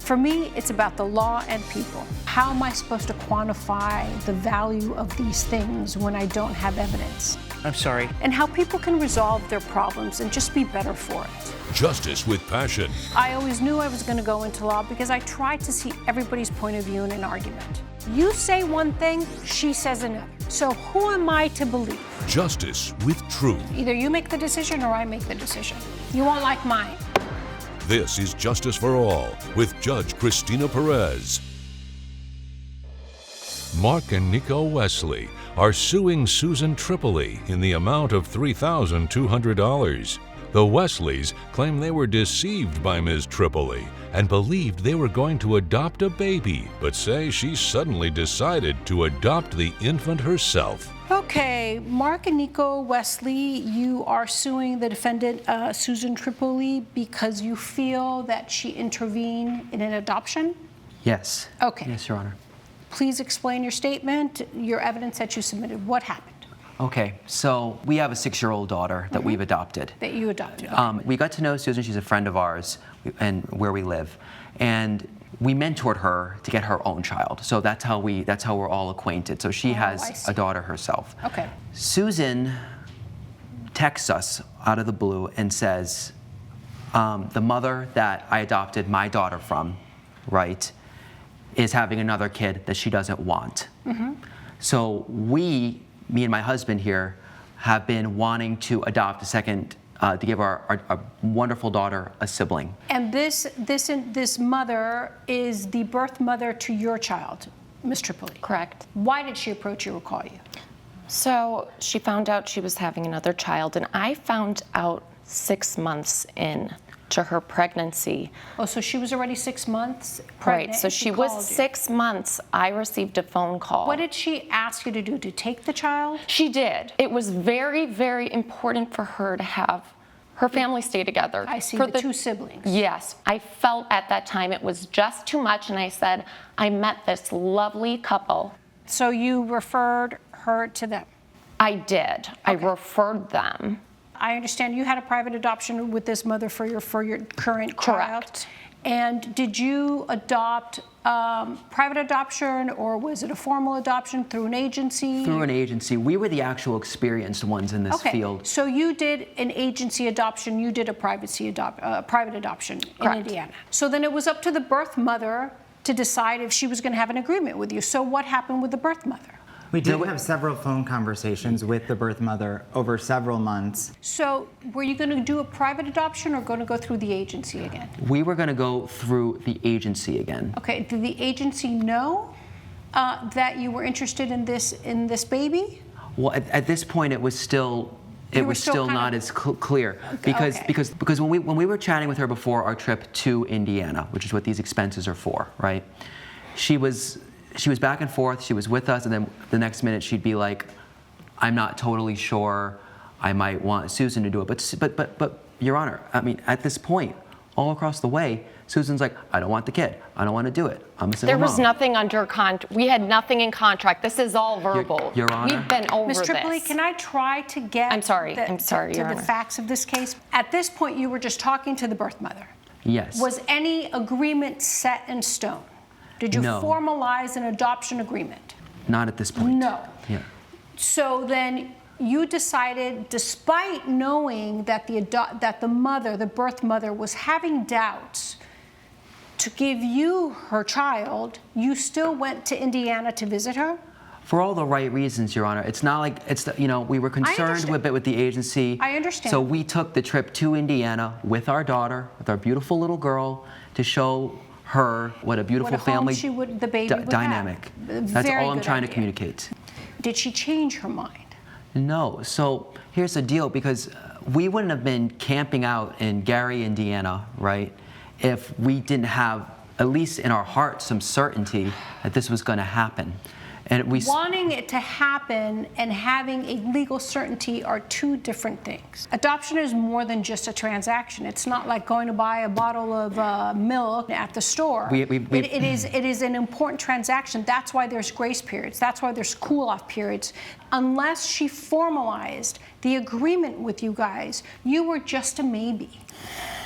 For me, it's about the law and people. How am I supposed to quantify the value of these things when I don't have evidence? I'm sorry. And how people can resolve their problems and just be better for it. Justice with passion. I always knew I was going to go into law because I tried to see everybody's point of view in an argument. You say one thing, she says another. So who am I to believe? Justice with truth. Either you make the decision or I make the decision. You won't like mine. This is Justice for All with Judge Cristina Perez. Mark and Nico Wesley are suing Susan Tripoli in the amount of $3,200. The Wesleys claim they were deceived by Ms. Tripoli and believed they were going to adopt a baby, but say she suddenly decided to adopt the infant herself. Okay, Mark and Nico Wesley, you are suing the defendant, Susan Tripoli, because you feel that she intervened in an adoption? Yes. Okay. Yes, Your Honor. Please explain your statement, your evidence that you submitted. What happened? Okay, so we have a 6-year-old daughter that we've adopted. That you adopted. Okay. We got to know Susan. She's a friend of ours and where we live. And we mentored her to get her own child. So that's how we're all acquainted. So she has a daughter herself. Okay. Susan texts us out of the blue and says, the mother that I adopted my daughter from, right, is having another kid that she doesn't want. So me and my husband here, have been wanting to adopt a second, to give our wonderful daughter a sibling. And this mother is the birth mother to your child, Ms. Tripoli? Correct. Why did she approach you or call you? So she found out she was having another child, and I found out 6 months in to her pregnancy. Oh, so she was already 6 months pregnant? Right, so she was 6 months. I received a phone call. What did she ask you to do, to take the child? She did. It was very, very important for her to have her family stay together. I see, for the 2 siblings. Yes. I felt at that time it was just too much, and I said, I met this lovely couple. So you referred her to them? I did. Okay. I referred them. I understand you had a private adoption with this mother for your current child. Correct. And did you adopt private adoption, or was it a formal adoption through an agency? Through an agency. We were the actual experienced ones in this field. So you did an agency adoption, you did a private adoption in Indiana. So then it was up to the birth mother to decide if she was going to have an agreement with you. So what happened with the birth mother? We did have several phone conversations with the birth mother over several months. So were you going to do a private adoption or going to go through the agency again? We were going to go through the agency again. Okay, did the agency know that you were interested in this baby? Well, at this point, it was still not as clear, because when we were chatting with her before our trip to Indiana, which is what these expenses are for, right? She was back and forth. She was with us, and then the next minute she'd be like, "I'm not totally sure. I might want Susan to do it." But Your Honor, I mean, at this point, all across the way, Susan's like, "I don't want the kid. I don't want to do it. I'm a single mom." There was nothing under contract. We had nothing in contract. This is all verbal. Your Honor. We've been over Ms. Tripoli, this. can I try to get I'm sorry, Your Honor. the facts of this case? At this point, you were just talking to the birth mother. Yes. Was any agreement set in stone? Did you No. formalize an adoption agreement? Not at this point. No. Yeah. So then you decided, despite knowing that the mother, the birth mother, was having doubts to give you her child, you still went to Indiana to visit her? For all the right reasons, Your Honor. It's not like we were concerned with the agency. I understand. So we took the trip to Indiana with our daughter, with our beautiful little girl, to show her what a beautiful family the baby would dynamic. have. That's Very all I'm good trying to idea. communicate. Did she change her mind? No. So here's the deal, because we wouldn't have been camping out in Gary, Indiana, right, if we didn't have, at least in our heart, some certainty that this was going to happen. And wanting it to happen and having a legal certainty are two different things. Adoption is more than just a transaction. It's not like going to buy a bottle of milk at the store. It is an important transaction. That's why there's grace periods. That's why there's cool-off periods. Unless she formalized the agreement with you guys, you were just a maybe.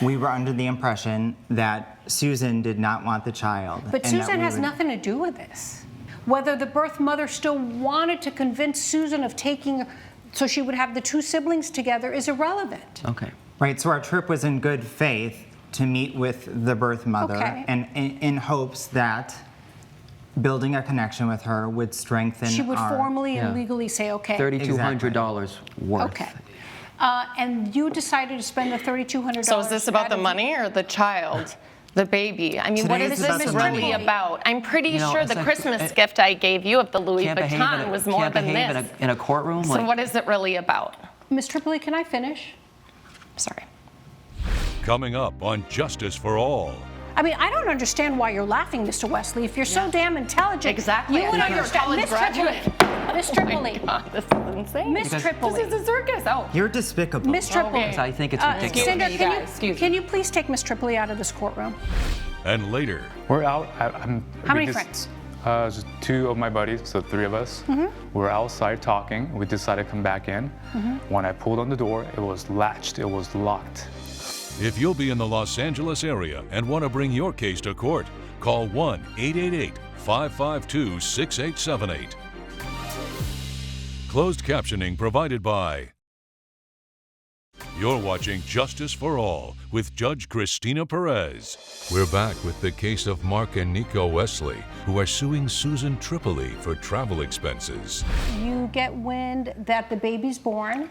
We were under the impression that Susan did not want the child. But Susan has nothing to do with this. Whether the birth mother still wanted to convince Susan of taking, so she would have the two siblings together, is irrelevant. Okay. Right, so our trip was in good faith to meet with the birth mother, Okay. and in hopes that building a connection with her would strengthen She would formally and Yeah. legally say, okay. $3,200 worth. Okay. And you decided to spend the $3,200. So is this about the money or the child? The baby. I mean, what Today is it's about this the really money. about? I'm pretty sure it's the like- Christmas gift I gave you of the Louis Can't behave Vuitton was more can't than behave this. in a courtroom? So Like, what is it really about? Ms. Tripoli, can I finish? Sorry. Coming up on Justice for All. I mean, I don't understand why you're laughing, Mr. Wesley. If you're so damn intelligent, Exactly. you I would think you're a understand. college Miss Tripoli. graduate. Miss Oh Tripoli. my God, this is insane. Miss Tripoli. This is a circus. Oh. You're despicable. Miss Tripoli. Okay. I think it's ridiculous. Cinder, Excuse me, guys. Excuse can me. you please take Miss Tripoli out of this courtroom? And later, We're out. How many friends? Just two of my buddies, so three of us. We're outside talking. We decided to come back in. When I pulled on the door, it was latched. It was locked. if you'll be in the Los Angeles area and want to bring your case to court, call 1-888-552-6878. Closed captioning provided by. You're watching Justice for All with Judge Cristina Perez. We're back with the case of Mark and Nico Wesley, who are suing Susan Tripoli for travel expenses. You get wind that the baby's born.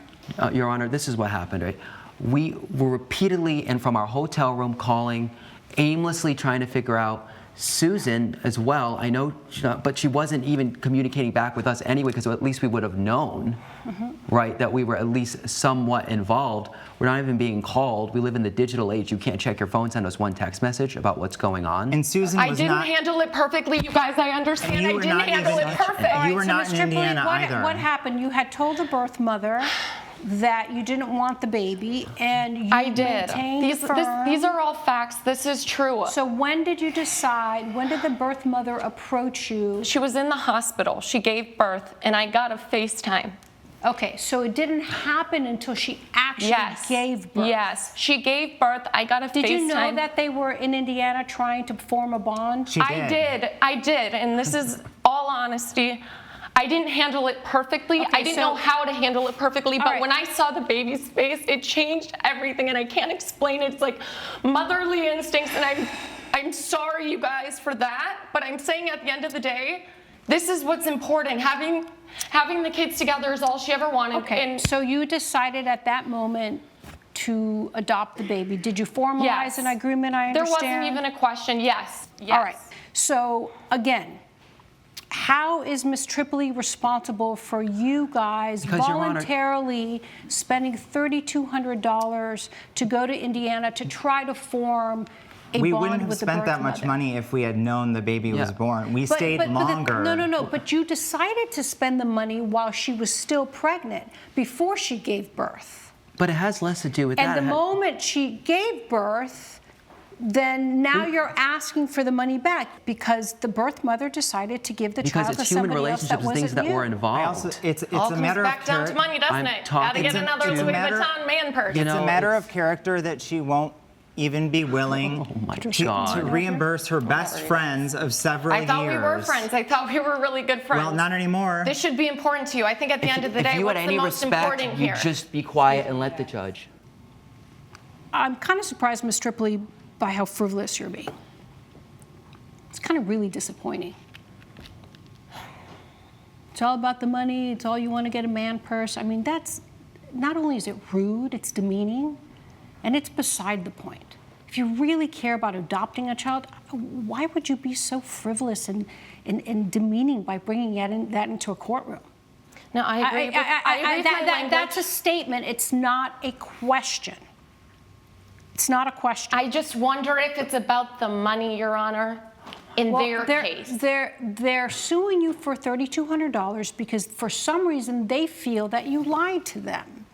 Your Honor, this is what happened, right? We were repeatedly and from our hotel room calling, aimlessly trying to figure out Susan as well. I know, but she wasn't even communicating back with us anyway, because at least we would have known, right, that we were at least somewhat involved. We're not even being called. We live in the digital age. You can't check your phone, send us one text message about what's going on. And Susan I was didn't not. handle it perfectly, you guys. I understand. And you I were didn't not handle even- it perfect. And you were so not Ms. in Tripoli, Indiana either. What happened? You had told the birth mother that you didn't want the baby, and you I did. maintained firm. These are all facts. This is true. So when did you decide, when did the birth mother approach you? She was in the hospital. She gave birth, and I got a FaceTime. Okay, so it didn't happen until she actually Yes. gave birth. Yes. She gave birth. I got a FaceTime. Did you know that they were in Indiana trying to form a bond? She I did, and this is all honesty. I didn't handle it perfectly. Okay, I didn't so- know how to handle it perfectly, All but right. when I saw the baby's face, it changed everything, and I can't explain it. It's like motherly instincts, and I'm sorry, you guys, for that, but I'm saying at the end of the day, this is what's important. Having the kids together is all she ever wanted. Okay, And so you decided at that moment to adopt the baby. Did you formalize Yes. an agreement? I there understand. wasn't even a question. Yes. Yes. All right. So again, how is Ms. Tripoli responsible for you guys Because, Your Honor- voluntarily spending $3,200 to go to Indiana to try to form a We bond wouldn't have with the spent birth that much mother? money if we had known the baby was Yeah. born. We But- stayed but the- longer. No. But you decided to spend the money while she was still pregnant, before she gave birth. But it has less to do with And that. the It had- moment she gave birth, then now you're asking for the money back because the birth mother decided to give the because child to it's human somebody else that relationships and wasn't things that you. were I involved. also, it's All a comes matter back of down to money, doesn't I'm it? Gotta talking- get It's a- another it's a Louis matter- Vuitton man purse. You It's know, a matter it's- of character that she won't even be willing Oh my to God. reimburse her best friends of several years. I thought we were friends. I thought we were really good friends. Well, not anymore. This should be important to you. I think at the end of the If day, you had what's any the most respect, important you here? just be quiet and let the judge. I'm kind of surprised, Ms. Tripoli, by how frivolous you're being. It's kind of really disappointing. It's all about the money. It's all you want to get a man purse. I mean, that's not only is it rude, it's demeaning, and it's beside the point. If you really care about adopting a child, why would you be so frivolous and demeaning by bringing that into a courtroom? No, I agree. with my language. That's a statement. It's not a question. It's not a question. I just wonder if it's about the money, Your Honor. in Well, their case. They're suing you for $3,200 because for some reason they feel that you lied to them.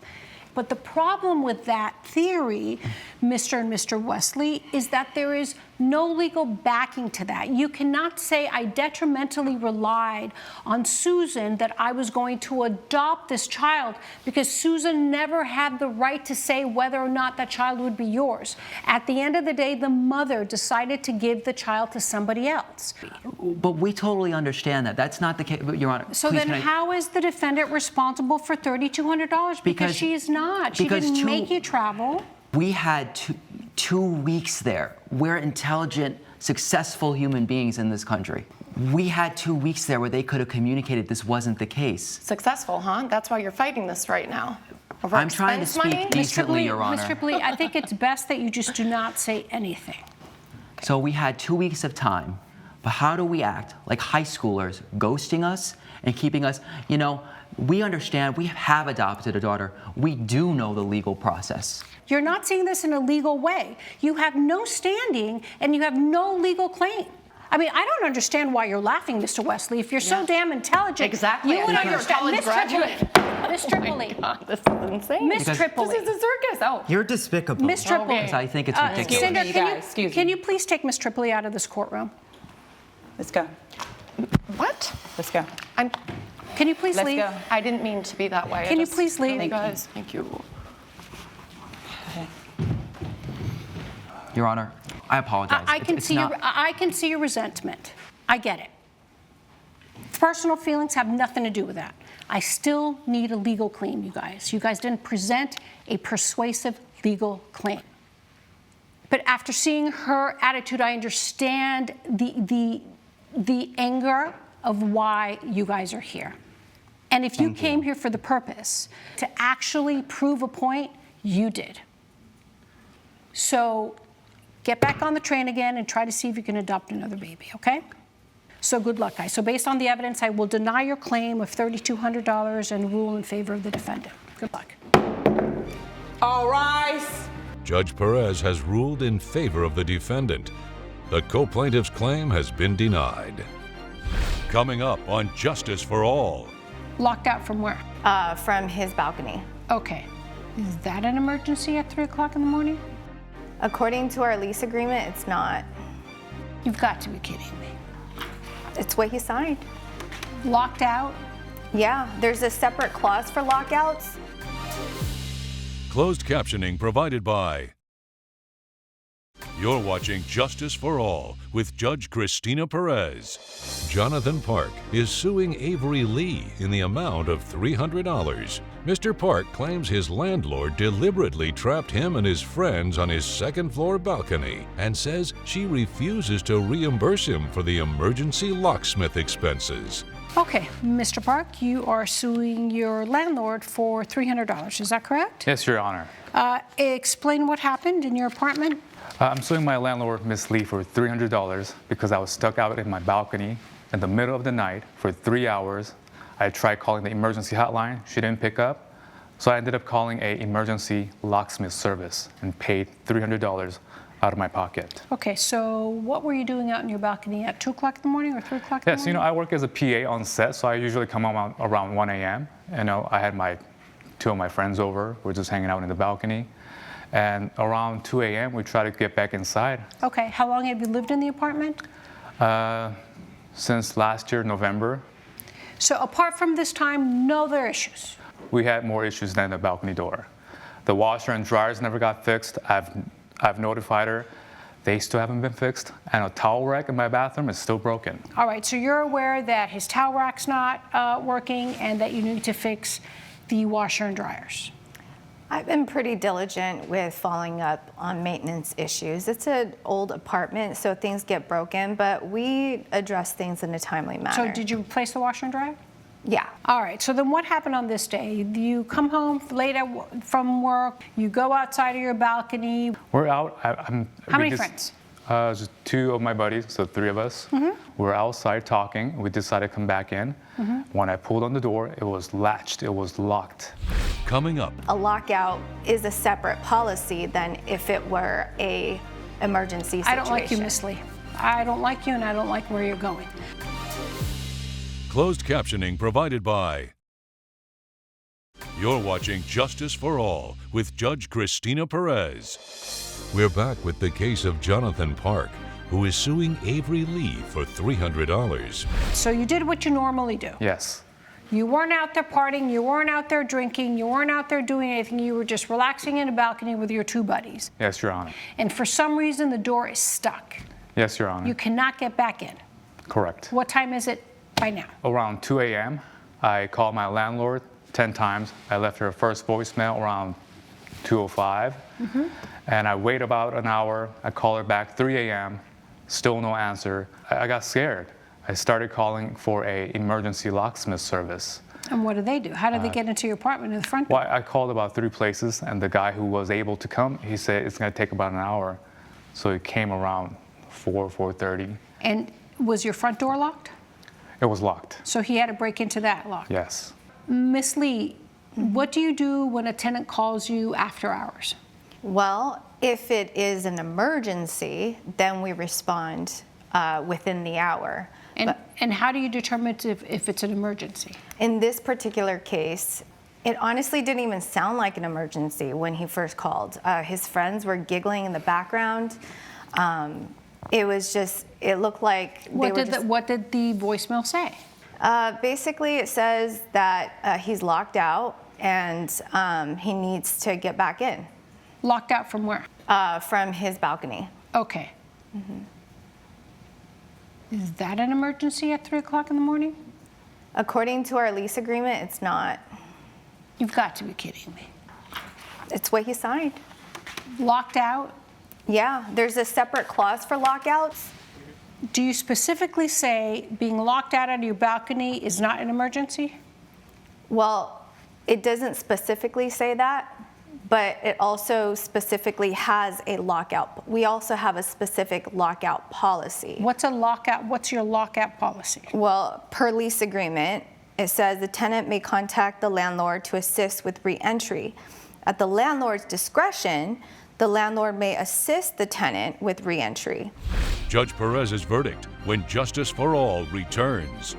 But the problem with that theory, Mr. and Mr. Wesley, is that there is no legal backing to that. You cannot say I detrimentally relied on Susan that I was going to adopt this child because Susan never had the right to say whether or not that child would be yours. At the end of the day, the mother decided to give the child to somebody else. But we totally understand that. That's not the case, Your Honor. So please, then how is the defendant responsible for $3,200? Because she is not. She didn't make you travel. We had two weeks there. We're intelligent, successful human beings in this country. We had 2 weeks there where they could have communicated this wasn't the case. Successful, huh? That's why you're fighting this right now. Over I'm trying to expense speak money? decently, Your Honor. Ms. Tripoli, I think it's best that you just do not say anything. So we had 2 weeks of time, but how do we act like high schoolers, ghosting us and keeping us, we understand, we have adopted a daughter. We do know the legal process. You're not seeing this in a legal way. You have no standing and you have no legal claim. I mean, I don't understand why you're laughing, Mr. Wesley. If you're so damn intelligent, Exactly. you would I think you're a understand. college Miss Tripoli. graduate. Miss Tripoli. Oh my God, this is insane. Miss Tripoli. This is a circus. Oh. You're despicable. Miss Tripoli. Okay. I think it's ridiculous. Cinder, You guys, excuse can me. you please take Miss Tripoli out of this courtroom? Let's go. What? Let's go. Can you please Let's leave? go. I didn't mean to be that way. Can you please leave? Thank you guys. Thank you. Your Honor, I apologize. I can It's see not- I can see your resentment. I get it. Personal feelings have nothing to do with that. I still need a legal claim, you guys. You guys didn't present a persuasive legal claim. But after seeing her attitude, I understand the anger of why you guys are here. And if you came here for the purpose to actually prove a point, you did. So get back on the train again and try to see if you can adopt another baby, okay? So good luck, guys. So based on the evidence, I will deny your claim of $3,200 and rule in favor of the defendant. Good luck. All rise. Judge Perez has ruled in favor of the defendant. The co-plaintiff's claim has been denied. Coming up on Justice for All. Locked out from where? From his balcony. Okay. Is that an emergency at 3 o'clock in the morning? According to our lease agreement, it's not. You've got to be kidding me. It's what he signed. Locked out? Yeah, there's a separate clause for lockouts. Closed captioning provided by. You're watching Justice for All with Judge Cristina Perez. Jonathan Park is suing Avery Lee in the amount of $300. Mr. Park claims his landlord deliberately trapped him and his friends on his second-floor balcony and says she refuses to reimburse him for the emergency locksmith expenses. Okay, Mr. Park, you are suing your landlord for $300. Is that correct? Yes, Your Honor. Explain what happened in your apartment. I'm suing my landlord, Miss Lee, for $300 because I was stuck out in my balcony in the middle of the night for 3 hours. I tried calling the emergency hotline. She didn't pick up. So I ended up calling an emergency locksmith service and paid $300 out of my pocket. Okay, so what were you doing out in your balcony at 2 o'clock in the morning or 3 o'clock in the Yes, morning? I work as a PA on set, so I usually come home around 1 a.m. I had two of my friends over. We're just hanging out in the balcony. And around 2 a.m., we try to get back inside. Okay, how long have you lived in the apartment? Since last year, November. So apart from this time, no other issues? We had more issues than the balcony door. The washer and dryers never got fixed. I've notified her. They still haven't been fixed. And a towel rack in my bathroom is still broken. All right, so you're aware that his towel rack's not working and that you need to fix the washer and dryers? I've been pretty diligent with following up on maintenance issues. It's an old apartment, so things get broken, but we address things in a timely manner. So did you replace the washer and dryer? Yeah. All right, so then what happened on this day? You come home late from work, you go outside of your balcony. We're out. How many friends? Just two of my buddies, so three of us. We're outside talking. We decided to come back in. When I pulled on the door, it was latched. It was locked. Coming up, A lockout is a separate policy than if it were a emergency situation. I don't like you, Miss Lee. I don't like you and I don't like where you're going. Closed captioning provided by. You're watching Justice for All with Judge Cristina Perez. We're back with the case of Jonathan Park, who is suing Avery Lee for $300. So you did what you normally do. Yes. You weren't out there partying, you weren't out there drinking, you weren't out there doing anything. You were just relaxing in a balcony with your two buddies. Yes, Your Honor. And for some reason, the door is stuck. Yes, Your Honor. You cannot get back in. Correct. What time is it by now? Around 2 a.m., I called my landlord 10 times. I left her first voicemail around 2:05. And I wait about an hour. I call her back 3 a.m., still no answer. I got scared. I started calling for a emergency locksmith service. And what do they do? How did they get into your apartment in the front door? Well, I called about 3 places, and the guy who was able to come, he said it's going to take about an hour. So he came around 4:30. And was your front door locked? It was locked. So he had to break into that lock. Yes. Miss Lee, what do you do when a tenant calls you after hours? Well, if it is an emergency, then we respond within the hour. And how do you determine if it's an emergency? In this particular case, it honestly didn't even sound like an emergency when he first called. His friends were giggling in the background. It was just, it looked like What did the voicemail say? basically it says that he's locked out and he needs to get back in. Locked out from where? From his balcony. Okay. Is that an emergency at 3 o'clock in the morning? According to our lease agreement, it's not. You've got to be kidding me. It's what he signed. Locked out? Yeah, there's a separate clause for lockouts. Do you specifically say being locked out of your balcony is not an emergency? Well, it doesn't specifically say that, but it also specifically has a lockout. We also have a specific lockout policy. What's a lockout? What's your lockout policy? Well, per lease agreement, it says the tenant may contact the landlord to assist with re-entry. At the landlord's discretion, the landlord may assist the tenant with re-entry. Judge Perez's verdict when Justice for All returns.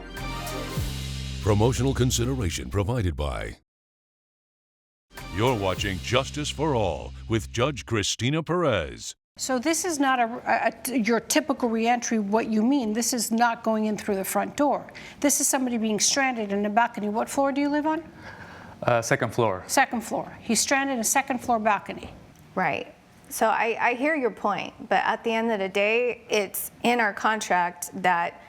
Promotional consideration provided by. You're watching Justice for All with Judge Cristina Perez. So this is not your typical reentry, what you mean. This is not going in through the front door. This is somebody being stranded in a balcony. What floor do you live on? Second floor. Second floor. He's stranded in a second floor balcony. Right. So I hear your point, but at the end of the day, it's in our contract that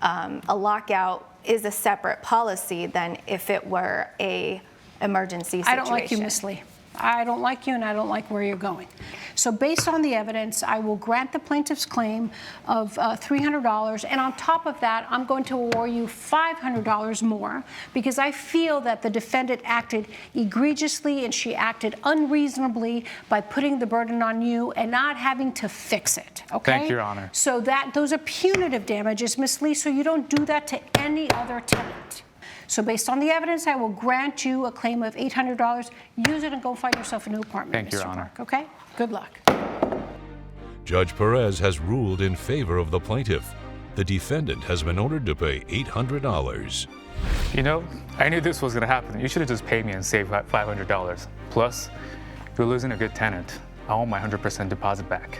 a lockout is a separate policy than if it were a emergency situation. I don't like you, Miss Lee. I don't like you and I don't like where you're going. So based on the evidence, I will grant the plaintiff's claim of $300, and on top of that, I'm going to award you $500 more because I feel that the defendant acted egregiously and she acted unreasonably by putting the burden on you and not having to fix it, okay? Thank you, Your Honor. So those are punitive damages, Miss Lee, so you don't do that to any other tenant. So based on the evidence, I will grant you a claim of $800. Use it and go find yourself a new apartment, Thank you, Mr. Your Honor. Park, okay? Good luck. Judge Perez has ruled in favor of the plaintiff. The defendant has been ordered to pay $800. You know, I knew this was going to happen. You should have just paid me and saved $500. Plus, if you're losing a good tenant, I want my 100% deposit back.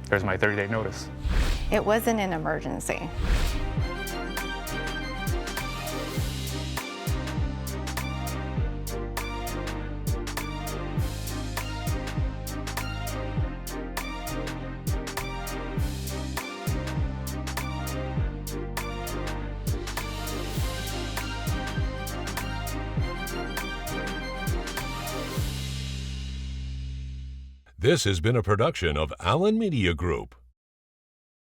There's my 30-day notice. It wasn't an emergency. This has been a production of Allen Media Group.